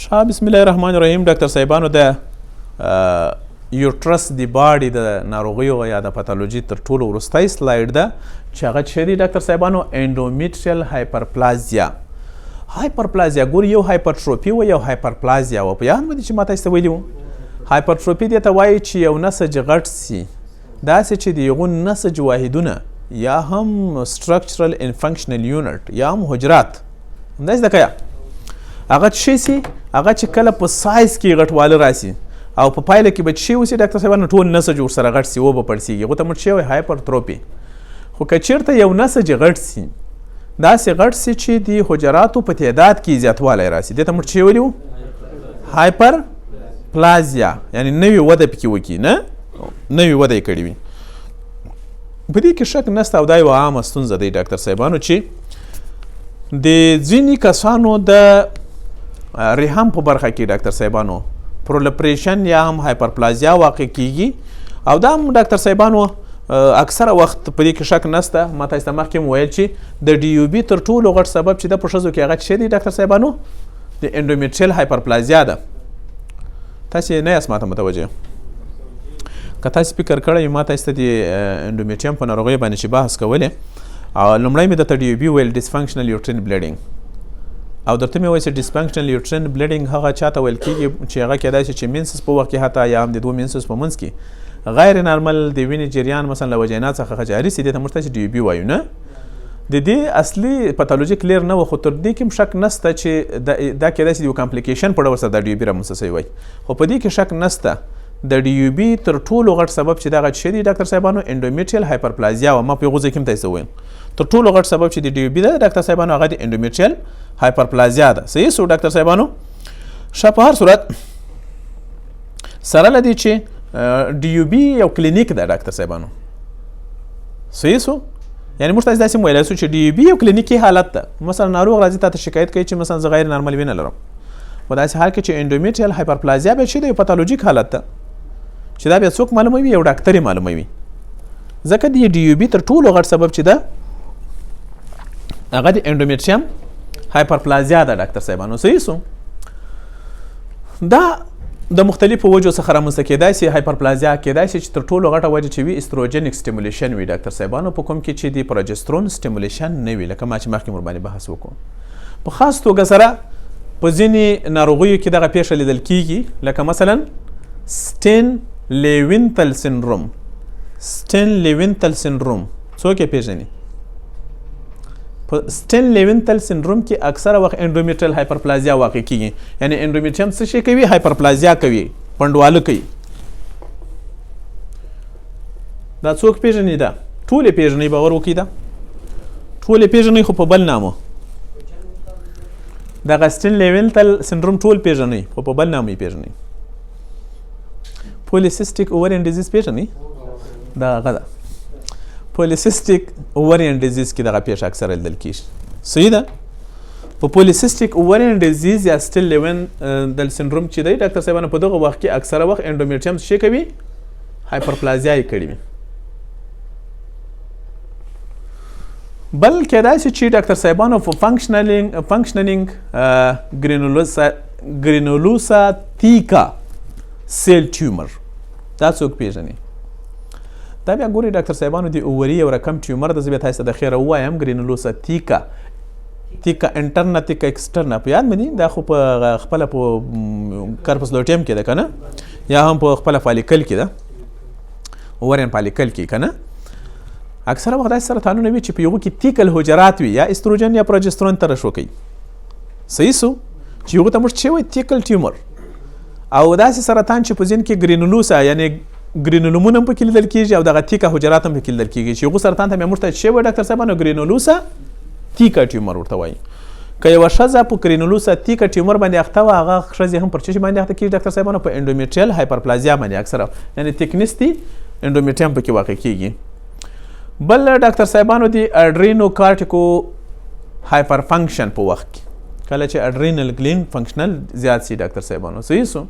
بسم الله الرحمن الرحیم. ډاکټر صاحبانو د یوټرس د باډي د ناروغیو یا د پاتولوژي تر ټولو وروستی سلایډ ده چې هغه څه دي ډاکټر صاحبانو؟ انډومیټریل هایپرپلازیا. هایپرپلازیا ګور یو هایپرټروفي و یو هایپرپلازیا و. په یاد مو دي چې ما تاسو ته ویلي وو هایپرټروفي دې ته وایي چې یو نسج غټ سي، داسې چې د یغو نسج واحدونه یا هم سټرکچرل ان فنکشنل یونټ یا هم حجرات همداسې ده که هغه څه سي، هغه چې کله په سایز کې غټواله راسي او په پایله کې به څه وسي ډاکټر صاحبانو؟ ټول نسج ورسره غټ سي و به پړسیږي. هغو ته موږ څه وایي؟ هایپرټروفي. خو که چېرته یو نسج غټ سي، داسې غټ سي چې د حجراتو په تعداد کې زیاتوالی راسي، دې ته موږ څه ویلي وو؟ هایپرپلازیا. یعنې نوې وده پکې وکړي، نه نوې وده یې کړې وي. په دې کې شک نشته او دا یوه عامه ستونزه دی ډاکټر صاحبانو چې د ځینې کسانو د رحم په برخه کې ډاکټر صاحبانو پرولپریشن یا هم هایپرپلازیا واقع کیږي او دا هم ډاکټر صاحبانو اکثره وخت په دې کې شک نشته. ما تاسو ته مخکې ویل چې د ډي یو بي تر ټولو غټ سبب چې د په ښځو کې هغه څه دی ډاکټر صاحبانو؟ د انډومیټریل هایپرپلازیا ده. تاسې نه یاست ماته متوجه؟ که تاسې فکر کړی ما تاسو ته د انډومیټریم په ناروغۍ باندې چې بحث کولی او لومړی مې درته ډي یو بي ویل ډسفنکشنل یوټرین بلیډینګ، او درته مې وایي چې ډسفنکشنل یوټرین بلیډینګ هغه چاته ویل کېږي چې هغه کېدای شي چې مینسس په وخت کې حتی یا هم د دوه مینسس په منځ کې غیر نارمل د وینې جریان مثلا له وجینا څخه جاري سي، دې ته موږ ډي یو بي وایو. نه د دې اصلي پاتولوژي کلیر نه و، خو تر دې کې هم شک نشته چې دا کېدای شي د یو کمپلیکیشن په ډول سره د ډي یو بي رامنځته شوی وای. خو په دې کې شک نشته د ډي یو بي تر ټولو غټ سبب چې دغه څه دی ډاکټر صاحبانو؟ انډومیټریل هایپرپلازیا و. ما په یوه ځای کې هم تاسو وویل تر ټولو غټ سبب چې د ډي یو بي ده ډاکټر صاحبانو هغه د انډومیټریل هایپرپلازیا ده. صحیح سو ډاکټر صاحبانو؟ ښه، په هر صورت سره له دې چې ډي یو بي یو کلینیک ده ډاکټر صاحبانو. صحیح سو؟ یعنې موږ تاسو داسې ویلی سو چې ډي یو بي یو کلینیکي حالت ده. مثلا ناروغ راځي تا ته شکایت کوي چې مثلا زه غیر نارمل وینه لرم، په داسې حال کې چې انډومیټریل هایپرپلازیا بیا چې د یو پاتولوژیک حالت ده چې دا بیا څوک معلوموي؟ یو ډاکټر یې معلوموي. ځکه د ډي یو بي تر ټولو غټ سبب چې ده هغه د انډومیټریم هایپرپلازیا ده ډاکټر صاحبانو. صحیح سو؟ دا د مختلفو وجو څخه رامنځته کېدای شي. هایپرپلازیا کېدای شي چې تر ټولو غټه وجه چې وي استروجنیک سټیمولیشن وي ډاکټر صاحبانو، په کوم کې چې د پروجسترون سټیمولیشن نه وي، لکه ما چې مخکې ورباندې بحث وکړو. په خاص توګه سره په ځینې ناروغیو کې دغه پیښه لیدل کېږي، لکه مثلا سټین لیوینتل سنډروم. سټین لیوینتل سنډروم څوک یې پیژني؟ په سټین لیوینتل سنډروم کې اکثره وخت انډومیټریل هایپرپلازیا واقع کیږي. یعنی انډومیټریم څه شی کوي؟ هایپرپلازیا کوي، پنډواله کوي. دا څوک پیژني؟ دا ټول یې پیژني، باور وکړئ دا ټول یې پیژني، خو په بل نامو. دغه سټین لیوینتل سنډروم ټول پیژني، خو په بل نامو یې پیژني. پولیسیسټیک اوورین ډیزیز پیژني؟ دا هغه ده. پولیسیسټیک اوورین ډیزیز کې دغه پیښه اکثره لیدل کېږي. صحیح ده؟ په پولیسیسټیک اوورین ډیزیز یا سټیل لیوینتل سنډروم چې دی ډاکټر صاحبانو په دغه وخت کې اکثره وخت انډومیټریم څه کوي؟ هایپرپلازیا یې کړې وي. بل کېدای شي چې ډاکټر صاحبانو په فنکشنینګ ګرینولوساتیکا سیل ټیومر دا څوک پیژني؟ دا بیا ګوري ډاکټر صاحبانو د اووري یو رقم ټیومر ده. زه بیا تاسو ته د خیره ووایم ګرینولوساتیکا تیکا انټرنا تیکا ایکسټرنا، په یاد مې دي؟ دا خو په خپله په کارپس لوټیم کې ده که نه، یا هم په خپله فالیکل کې ده، اوورین فالیکل کې که نه. اکثره وخت داسې سرطانونه وي چې په یغو کې تیکل حجرات وي یا استروجن یا پروجسترون ترشح کوي. صحیح سو؟ چې یغو ته موږ څه وایي؟ تیکل ټیومر. او داسې سرطان چې په ځین کې ګرینولوسا یعنې ګرینولومون هم پکې لیدل کېږي او دغه تیکا حجرات هم پکې لیدل کېږي، چې یغو سرطان ته موږ ته څه وایي ډاکټر صاحبانو؟ ګرینولوسا تیکا ټیومر ورته وایي. که یوه ښځه په ګرینولوسا تیکا ټیومر باندې اخته وه، هغه ښځې هم پر څه شي باندې اخته کېږي ډاکټر صاحبانو؟ په انډومیټریل هایپرپلازیا باندې اکثره، یعنې تکنس دي انډومیټریم پکې واقع کېږي. بل ډاکټر صاحبانو د اډرینو کارټیکو هایپر فنکشن په وخت کې کله چې اډرینل گلین فنکشنل زیات سي ډاکټر صاحبانو. صحیح سو؟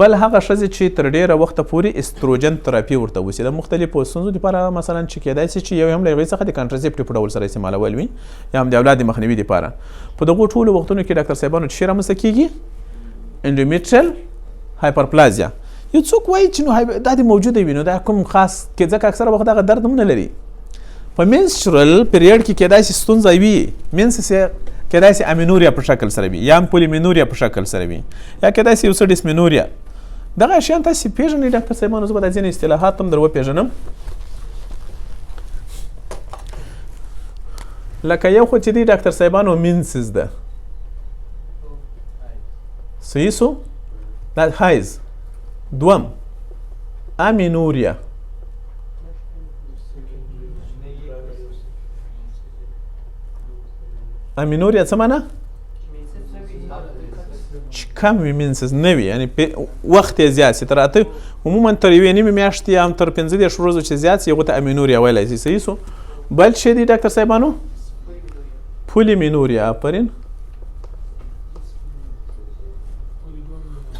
بل هغه ښځې چې تر ډېره وخته پورې استروجن تراپي ورته وسي د مختلفو ستونزو لپاره، مثلا چې کېدای شي چې یو هم له هغې څخه د کنټراسیپټیو په ډول سره استعمالول وي یا هم د اولاد د مخنیوي لپاره. په دغو ټولو وختونو کې ډاکټر صاحبانو چې شی رامنځته کېږي؟ اندومیټریل هایپرپلازیا. یو څوک وایي چې نو دا دې موجوده وي، نو دا کوم خاص کې ځکه اکثره وخت دغه درد هم نه لري. په منسټرل پیریډ کې کېدای شي ستونزه وي، منسس کېدای شي امینوریا په شکل سره وي یا پولیمینوریا په شکل سره وي یا کېدای شي یو څه ډسمینوریا. دغه شیان تاسې پېژنئ ډاکټر صاحبانو. زه به دا ځینې اصطلاحات هم در وپېژنم. لکه یو خو چې دی ډاکټر صاحبانو منسز ده، صحیح سو، دا هایز. دوم امینوریا، امینوریا څه معنی؟ چې کم وي منسز نه وي، یعنی وخت یې زیات شي، تر اته عموما تر یوې نیمې میاشتې یا هم تر 15 ورځو چې زیات شي هغو ته امینوریا ویلی شي. صحیح سو. بل شی دی ډاکټر صاحبانو پولیمینوریا. آفرین.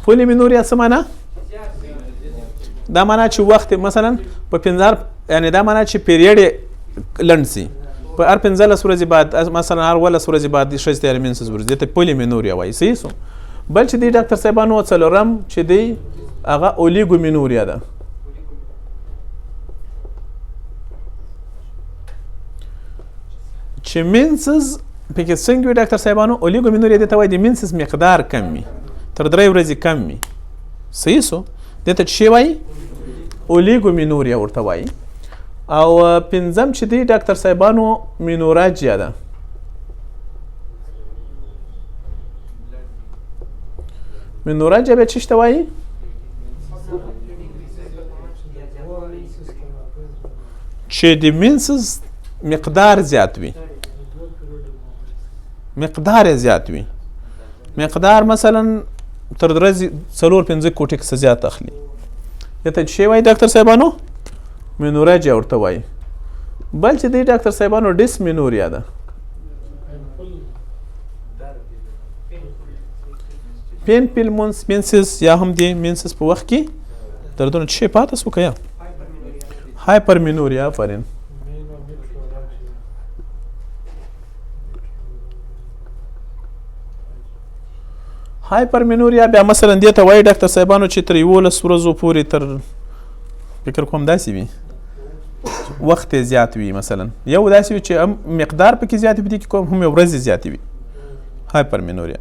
پولیمینوریا څه معنی؟ دا معنی چې وخت مثلا په 15 یعنی دا معنی چې پیریډ یې لنډ شي، په هر 15 ورځې بعد مثلا هر 12 ورځې بعد ښځې ته منسز ورځي، دې ته پولیمینوریا وایي. صحیح سو. بل چې دی ډاکټر صاحبانو څلورم چې دی هغه اولیګومینوریا ده. چې منسز پکې څنګه وي ډاکټر صاحبانو؟ اولیګومینوریا دې ته وایي د منسز مقدار کم وي، تر 3 ورځې کم وي. صحیح سو. دې ته څه وایي؟ اولیګومینوریا ورته وایي. او پنځم چې دی ډاکټر صاحبانو مینوراجیا ده. مینوراجیا به څه ته وایي؟ چې د منسز مقدار زیات وي، مقدار زیات وي، مقدار مثلا تر ورځې 4-5 کوټې څخه زیات اخلي. دې ته څه وایي ډاکټر صاحبانو؟ مینوراجیا ورته وایي. بل چې دی ډاکټر صاحبانو ډسمینوریا ده. پین پیل منسز یا هم دی منسز په وخت کې دردونه څه پاتې سو کیا هایپرمینوریا. آفرین. هایپرمینوریا بیا مثلا دې ته وایي ډاکټر صاحبانو چې تر 11 ورځو پورې تر فکر کوم داسې وي، وخت زیات وي، مثلا یو داسې وي چې مقدار پکې زیات وي، دې کې کوم هم ورځې زیاتې وي. هایپرمینوریا.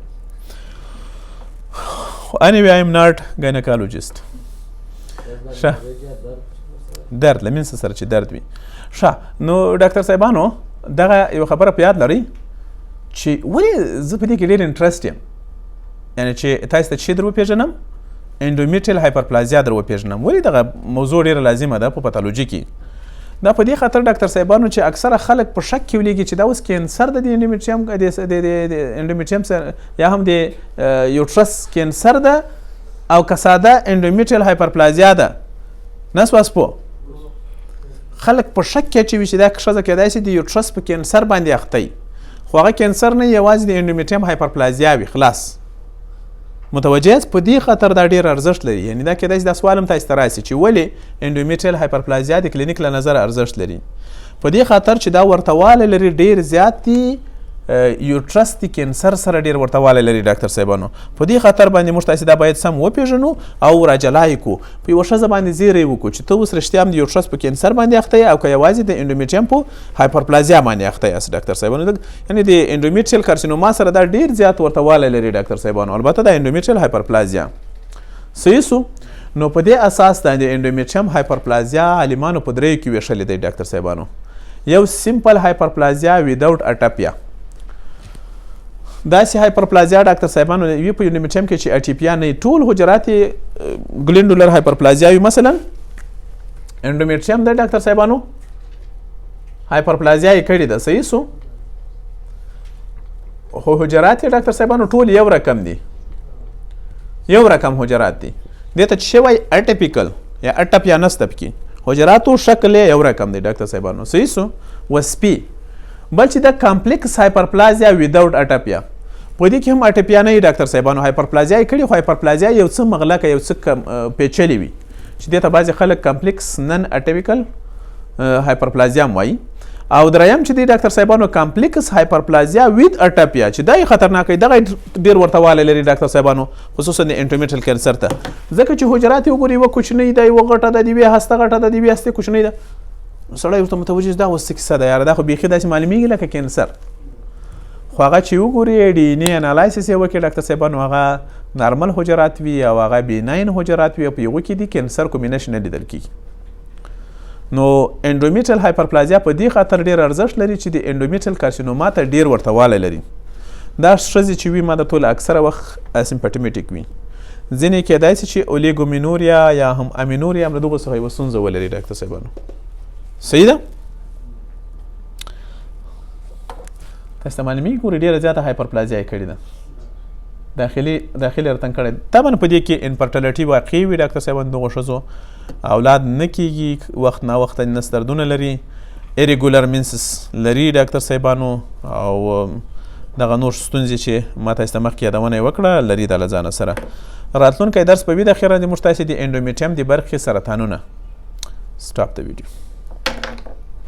Anyway, I am not gynecologist. ښه درد لمن سره چې درد وي. ښه نو ډاکټر صاحبانو دغه یو خبره په یاد لرئ چې ولې زه په دې کې ډېر انټرسټ یم، یعنی چې تاسو ته چې در وپېژنم اندومیټریل هایپرپلازیا در وپېژنم. ولې دغه موضوع ډېره لازمه ده په پاتالوژي کې؟ دا په دې خاطر ډاکټر صاحبانو چې اکثره خلک په شک کې ولېږي چې دا اوس کینسر د اندومیټریم سره یا هم د یوټرس کینسر ده او که ساده اندومیټریل هایپرپلازیا ده. نه سواس پوه خلک په شک کې چې وي چې دا ښځه کېدای شي د یوټرس په کینسر باندې اخته وي، خو هغه کینسر نه یوازې د اندومیټریم هایپرپلازیا وي. خلاص متوجه یاست؟ په دې خاطر دا ډېر ارزښت لري. یعنی دا کېدای شي دا سوال هم تاسو ته راسي چې ولې اندومیټریل هایپرپلازیا د کلینیک له نظره ارزښت لري؟ په دې خاطر چې دا ورتهوالی لري ډېر زیات دي یوټرس د کینسر سره ډېر ورتهوالی لري ډاکټر صاحبانو. په دې خاطر باندې موږ تاسې دا باید سم وپېژنو او راجلا یې کړو، په یوه ښځه باندې زیری وکړو چې ته اوس رښتیا هم د یوټرس په کینسر باندې اخته یې او که یوازې د اندومیټریم په هایپرپلازیا باندې اخته یاست ډاکټر صاحبانو. یعنې د اندومیټریل کارسینوما سره دا ډېر زیات ورتهوالی لري ډاکټر صاحبانو، البته د اندومیټریل هایپرپلازیا. صحیح سو. نو په دې اساس د اندومیټریم هایپرپلازیا عالمانو په دریو کې ویشلې دی ډاکټر صاحبانو. یو سمپل هایپرپلازیا ویداوټ اټاپیا، داسې هایپرپلازیا ډاکټر صاحبانو وي په اندومیټریم کې چې اټیپیا نه ټول حجرات ګلینډولر هایپرپلازیا وي. مثلا اندومیټریم د ډاکټر صاحبانو هایپرپلازیا یې کړې ده. صحیح سو. خو حجرات یې ډاکټر صاحبانو ټول یو رقم دي، یو رقم حجرات دي. دې ته څه وایي؟ اټیپیکل یا اټاپیا نسته پکې، حجراتو شکل یې یو رقم دی ډاکټر صاحبانو. صحیح سو. وسپي. بل چې د کمپلیکس هایپرپلازیا ویداوټ اټاپیا، په دې کې هم اټاپیا نه وي ډاکټر صاحبانو، هایپرپلازیا یې کړي، خو هایپرپلازیا یو څه مغلقه یو څه پیچلې وي چې دې ته بعضې خلک کمپلیکس نن اټاپیکل هایپرپلازیا هم وایي. او دریم چې دی ډاکټر صاحبانو کمپلیکس هایپرپلازیا ویت اټاپیا چې دا خطرناک دی دغه ډیر ورته والی لري ډاکټر صاحبانو خصوصا د انټرمیټل کینسر ته ځکه چې حجرات یې وګورئ یوه کوچنۍ ده یوه غټه ده د یوې هسته غټه ده د یوې هستې کوچنۍ ده سړی ورته متوجه دا اوس څه کیسه ده یاره دا خو بیخي داسې معلومیږي لکه کینسر خو هغه چې وګورئ ډي ان اې انالایسس یې وکړي ډاکټر صاحبانو هغه نارمل حجرات وي او هغه بیناین حجرات وي او په هغو کې دي کینسر کومې نښې نه لیدل کېږي نو انډومیټرل هایپرپلازیا په دې خاطر ډېر ارزښت لري چې د انډومیټرل کارسینوما ته ډېر ورته والی لري دا ښځې چې وي ما درته ویل اکثره وخت اسیمپټمیټیک وي ځینې کېدای شي چې اولیګومینوریا یا هم امینوریا هم له دغو څخه یوه ستونزه ولري ډاکټر صاحبانو صحیح ده تاسو ته معلومیږي ګورئ ډېره زیاته هایپرپلازیا یې کړې ده داخلي رتن کړی طبعا په دې کې انفرټیلیټي واقعي وي ډاکټر صاحبان دغو ښځو اولاد نه کېږي وخت ناوخته نس دردونه لري ایریګولر مینسس لري ډاکټر صاحبانو او دغه نور ستونزې چې ما تاسو ته مخکې یادونه یې وکړه لري د له ځانه سره راتلونکی درس په وید اخره د موږ تاسې د انډومیټیم د برخې سرطانونه سټاپ د ویډیو